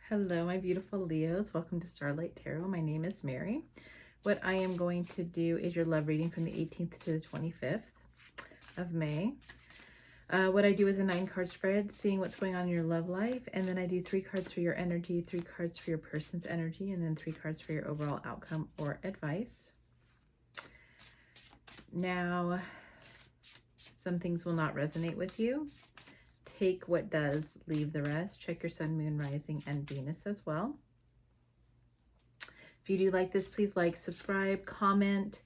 Hello, my beautiful Leos. Welcome to Starlight Tarot. My name is Mary. What I am going to do is your love reading from the 18th to the 25th of May. What I do is a 9-card spread, seeing what's going on in your love life, and then I do 3 cards for your energy, 3 cards for your person's energy, and then 3 cards for your overall outcome or advice. Now, some things will not resonate with you. Take what does, leave the rest. Check your sun, moon, rising, and Venus as well. If you do like this, please like, subscribe, comment,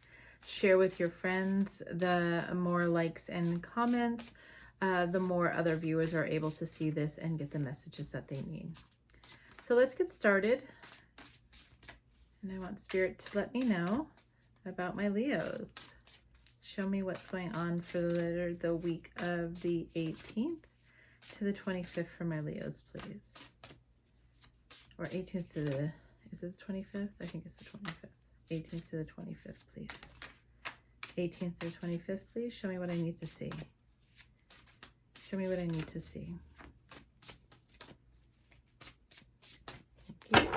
share with your friends. The more likes and comments, the more other viewers are able to see this and get the messages that they need. So let's get started. And I want Spirit to let me know about my Leos. Show me what's going on for the week of the 18th to the 25th for my Leos, please. Or 18th to the, is it the 25th? I think it's the 25th. 18th to the 25th, please. 18th to the 25th, please. Show me what I need to see. Show me what I need to see. Thank you.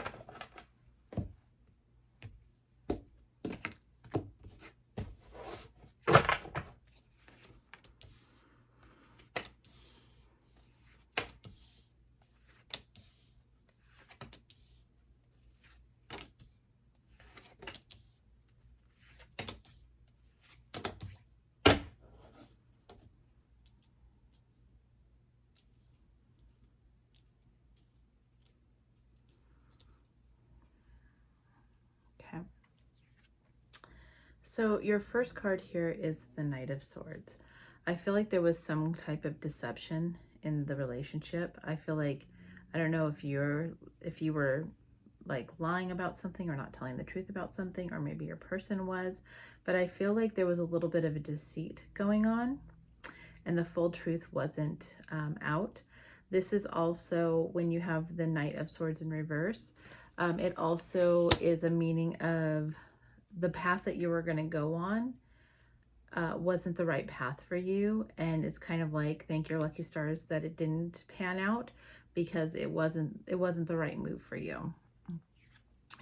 So your first card here is the Knight of Swords. I feel like there was some type of deception in the relationship. I feel like, I don't know if you were like lying about something or not telling the truth about something, or maybe your person was, but I feel like there was a little bit of a deceit going on and the full truth wasn't out. This is also when you have the Knight of Swords in reverse. It also is a meaning of the path that you were going to go on wasn't the right path for you, and it's kind of like thank your lucky stars that it didn't pan out because it wasn't the right move for you.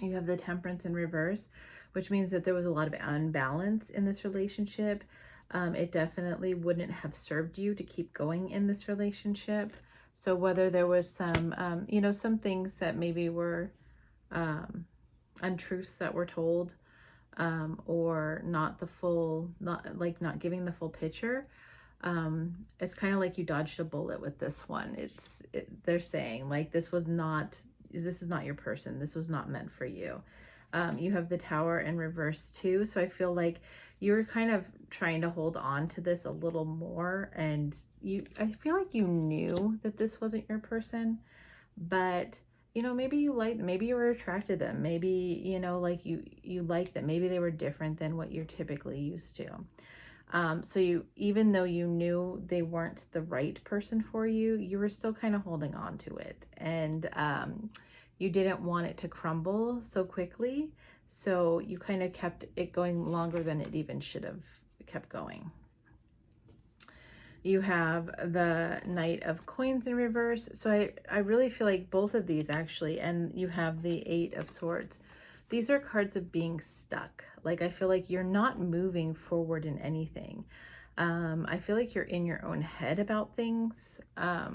You have the Temperance in reverse, which means that there was a lot of unbalance in this relationship. It definitely wouldn't have served you to keep going in this relationship. So whether there was some some things that maybe were untruths that were told, or not giving the full picture. It's kind of like you dodged a bullet with this one. They're saying like this is not your person. This was not meant for you. You have the Tower in reverse too. So I feel like you're kind of trying to hold on to this a little more, and I feel like you knew that this wasn't your person, but maybe you were attracted to them. Maybe, you like them. Maybe they were different than what you're typically used to. So even though you knew they weren't the right person for you, you were still kind of holding on to it. And you didn't want it to crumble so quickly. So you kind of kept it going longer than it even should have kept going. You have the Knight of Coins in reverse. So I really feel like both of these actually, and you have the 8 of Swords. These are cards of being stuck. Like I feel like you're not moving forward in anything. I feel like you're in your own head about things. I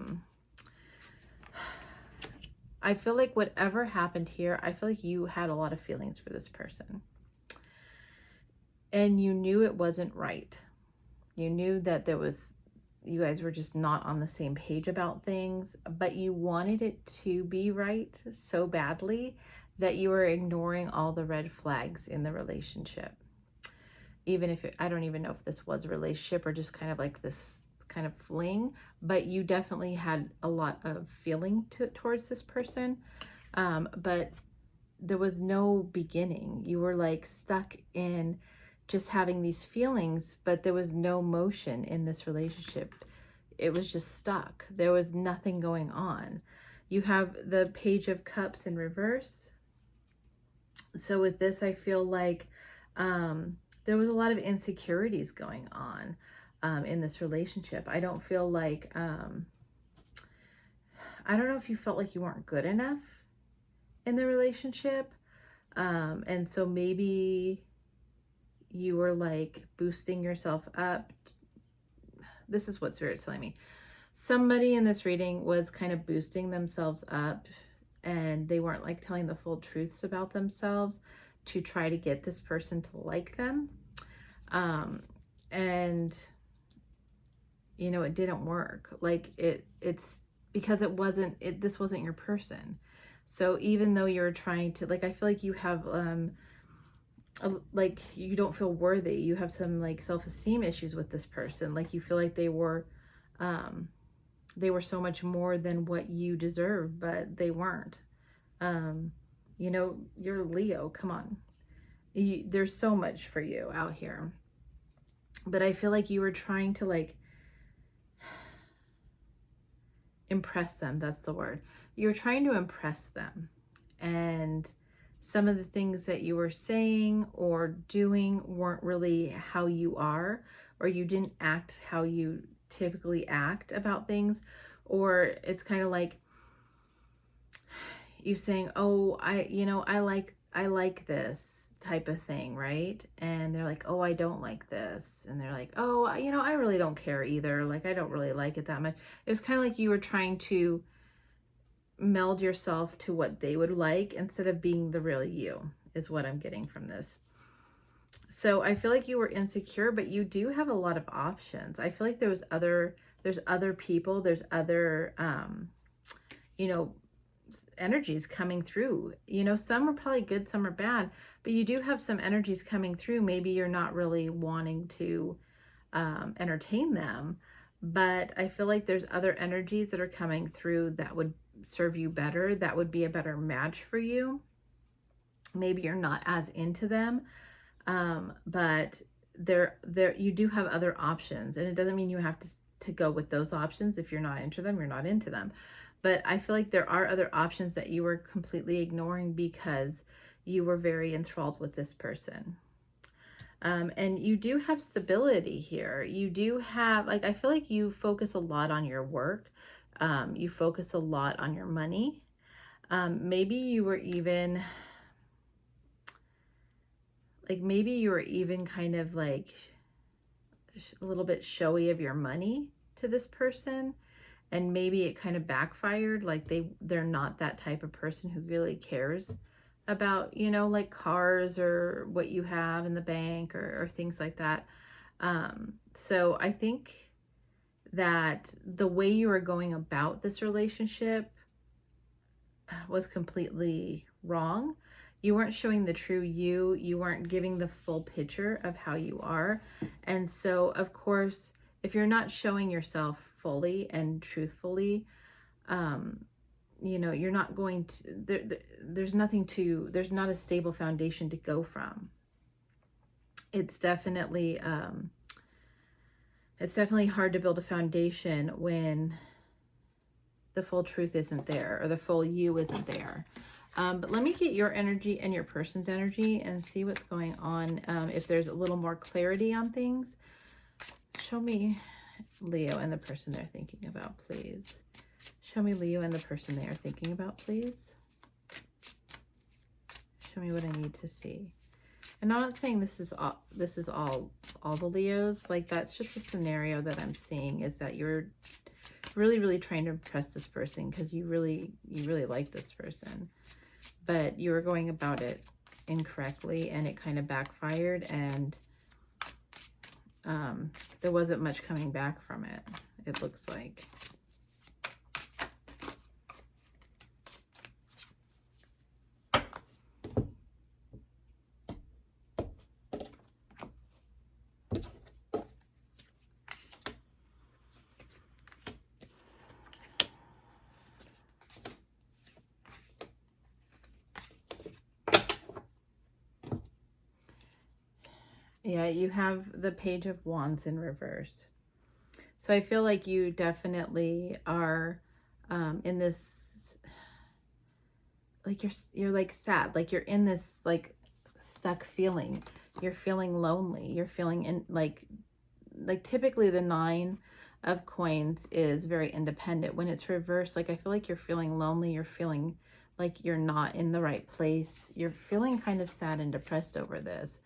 feel like whatever happened here, I feel like you had a lot of feelings for this person. And you knew it wasn't right. You knew that you guys were just not on the same page about things, but you wanted it to be right so badly that you were ignoring all the red flags in the relationship. Even if I don't even know if this was a relationship or just kind of like this kind of fling, but you definitely had a lot of feeling towards this person. But there was no beginning. You were like stuck in just having these feelings, but there was no motion in this relationship. It was just stuck. There was nothing going on. You have the Page of Cups in reverse. So with this, I feel like there was a lot of insecurities going on in this relationship. I don't feel like, I don't know if you felt like you weren't good enough in the relationship. And so maybe you were like boosting yourself up. This is what Spirit's telling me. Somebody in this reading was kind of boosting themselves up, and they weren't like telling the full truths about themselves to try to get this person to like them. And you know, it didn't work. Like it's because this wasn't your person. So even though you're trying to, like, I feel like you have like you don't feel worthy. You have some like self-esteem issues with this person. Like you feel like they were so much more than what you deserve, but they weren't. You know, you're Leo, come on. There's so much for you out here. But I feel like you were trying to like impress them. That's the word. You're trying to impress them. And some of the things that you were saying or doing weren't really how you are, or you didn't act how you typically act about things. Or it's kind of like you saying, oh, I like this type of thing, right? And they're like, oh, I don't like this. And they're like, oh, I really don't care either. Like, I don't really like it that much. It was kind of like you were trying to meld yourself to what they would like instead of being the real you, is what I'm getting from this. So I feel like you were insecure, but you do have a lot of options. I feel like there's other people, there's other, energies coming through. Some are probably good, some are bad, but you do have some energies coming through. Maybe you're not really wanting to entertain them, but I feel like there's other energies that are coming through that would serve you better, that would be a better match for you. Maybe you're not as into them, but you do have other options, and it doesn't mean you have to go with those options. If you're not into them, you're not into them. But I feel like there are other options that you were completely ignoring because you were very enthralled with this person. And you do have stability here. You do have, like, I feel like you focus a lot on your work. You focus a lot on your money. Maybe you were even kind of like a little bit showy of your money to this person. And maybe it kind of backfired. Like they're not that type of person who really cares about, like cars or what you have in the bank or things like that. So I think that the way you were going about this relationship was completely wrong. You weren't showing the true you. You weren't giving the full picture of how you are. And so, of course, if you're not showing yourself fully and truthfully, you're not going to, there's not a stable foundation to go from. It's definitely hard to build a foundation when the full truth isn't there, or the full you isn't there. But let me get your energy and your person's energy and see what's going on. If there's a little more clarity on things, show me Leo and the person they're thinking about, please. Show me Leo and the person they are thinking about, please. Show me what I need to see. And I'm not saying this is all the Leos. Like, that's just a scenario that I'm seeing, is that you're really, really trying to impress this person because you really like this person. But you were going about it incorrectly, and it kind of backfired, and there wasn't much coming back from it, it looks like. Yeah, you have the Page of Wands in reverse. So I feel like you definitely are in this, like you're like sad, like you're in this like stuck feeling. You're feeling lonely. You're feeling in like typically the 9 of coins is very independent. When it's reversed, like I feel like you're feeling lonely. You're feeling like you're not in the right place. You're feeling kind of sad and depressed over this.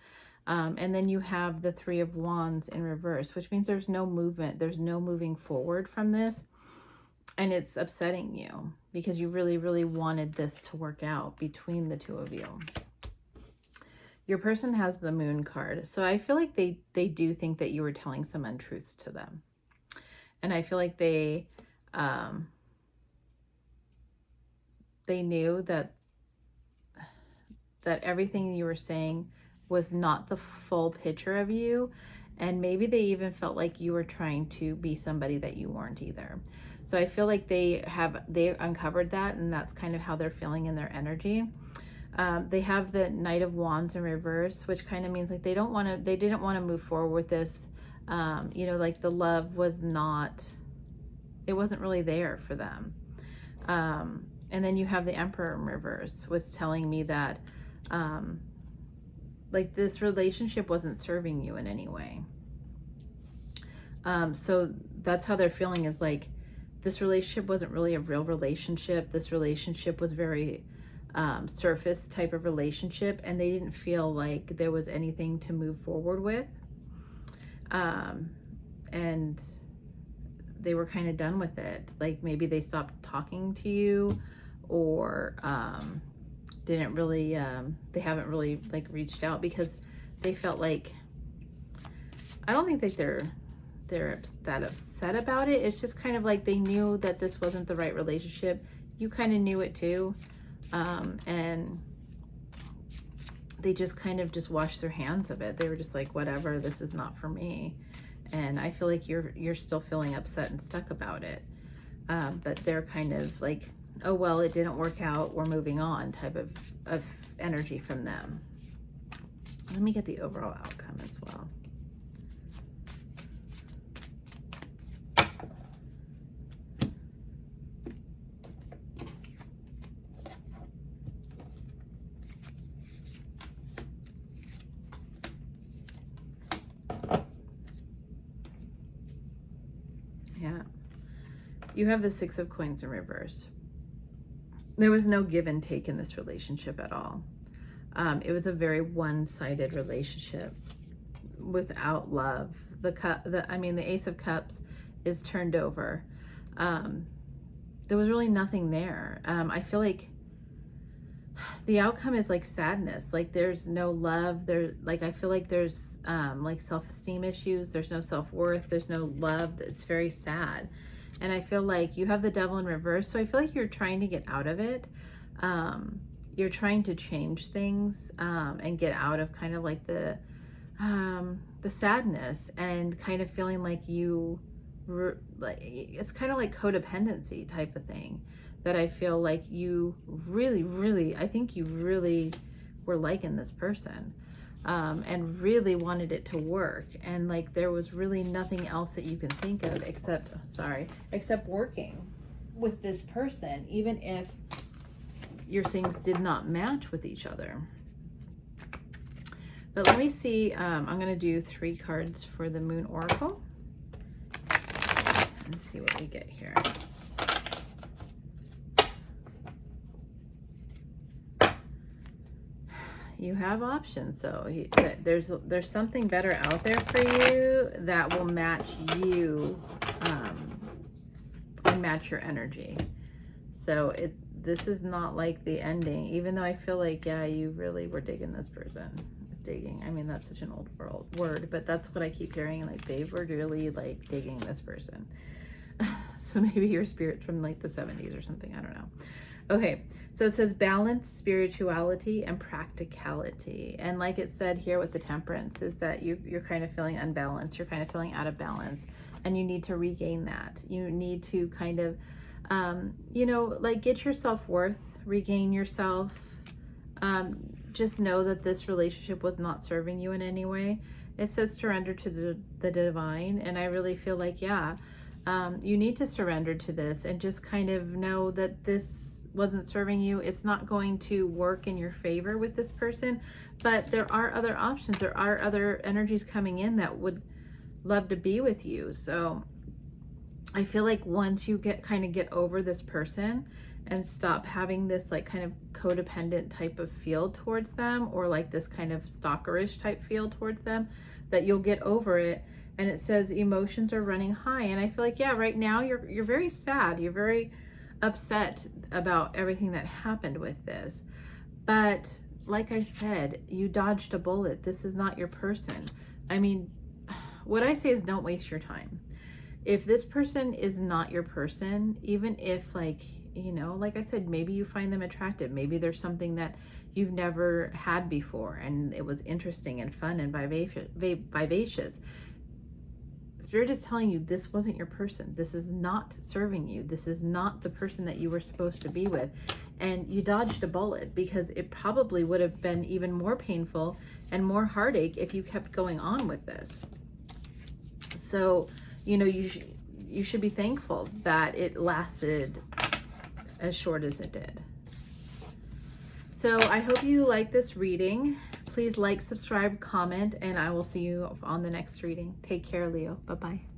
And then you have the Three of Wands in reverse, which means there's no movement. There's no moving forward from this. And it's upsetting you because you really, really wanted this to work out between the two of you. Your person has the Moon card. So I feel like they do think that you were telling some untruths to them. And I feel like they knew that everything you were saying was not the full picture of you. And maybe they even felt like you were trying to be somebody that you weren't either. So I feel like they uncovered that, and that's kind of how they're feeling in their energy. They have the Knight of Wands in reverse, which kind of means like they didn't want to move forward with this. You know, like the love was not, it wasn't really there for them. And then you have the Emperor in reverse, was telling me that like this relationship wasn't serving you in any way. So that's how they're feeling, is like this relationship wasn't really a real relationship. This relationship was very surface type of relationship, and they didn't feel like there was anything to move forward with. And they were kind of done with it. Like maybe they stopped talking to you, or didn't really, they haven't really like reached out because they felt like, I don't think that they're that upset about it. It's just kind of like they knew that this wasn't the right relationship. You kind of knew it too. And they just kind of just washed their hands of it. They were just like, whatever, this is not for me. And I feel like you're still feeling upset and stuck about it. But they're kind of like, oh, well, it didn't work out, we're moving on type of energy from them. Let me get the overall outcome as well. Yeah. You have the Six of Coins in reverse. There was no give and take in this relationship at all. It was a very one-sided relationship without love. The Ace of Cups is turned over. There was really nothing there. I feel like the outcome is like sadness. Like there's no love there. Like I feel like there's like self-esteem issues. There's no self-worth. There's no love. It's very sad. And I feel like you have the Devil in reverse. So I feel like you're trying to get out of it. You're trying to change things and get out of kind of like the sadness, and kind of feeling like it's kind of like codependency type of thing, that I feel like you really, I think you really were liking this person. And really wanted it to work, and like there was really nothing else that you can think of except working with this person, even if your things did not match with each other. But let me see, I'm going to do 3 cards for the Moon Oracle and see what we get here. You have options, so there's something better out there for you that will match you and match your energy. So this is not like the ending, even though I feel like, yeah, you really were digging this person. Digging, I mean, that's such an old word, but that's what I keep hearing, like they were really like digging this person. So maybe your spirit's from like the 70s or something, I don't know. Okay, so it says balance, spirituality, and practicality. And like it said here with the Temperance, is that you're kind of feeling unbalanced. You're kind of feeling out of balance, and you need to regain that. You need to kind of, you know, like get your self-worth, regain yourself. Just know that this relationship was not serving you in any way. It says surrender to the divine, and I really feel like, yeah, you need to surrender to this and just kind of know that this wasn't serving you. It's not going to work in your favor with this person, but there are other options. There are other energies coming in that would love to be with you. So I feel like once you get over this person and stop having this like kind of codependent type of feel towards them, or like this kind of stalkerish type feel towards them, that you'll get over it. And it says emotions are running high. And I feel like, yeah, right now you're very sad. You're very upset about everything that happened with this. But like I said, you dodged a bullet. This is not your person. I mean, what I say is don't waste your time. If this person is not your person, even if like, you know, like I said, maybe you find them attractive. Maybe there's something that you've never had before and it was interesting and fun and vivacious. Spirit is telling you this wasn't your person. This is not serving you. This is not the person that you were supposed to be with. And you dodged a bullet, because it probably would have been even more painful and more heartache if you kept going on with this. So, you know, you should be thankful that it lasted as short as it did. So I hope you like this reading. Please like, subscribe, comment, and I will see you on the next reading. Take care, Leo. Bye-bye.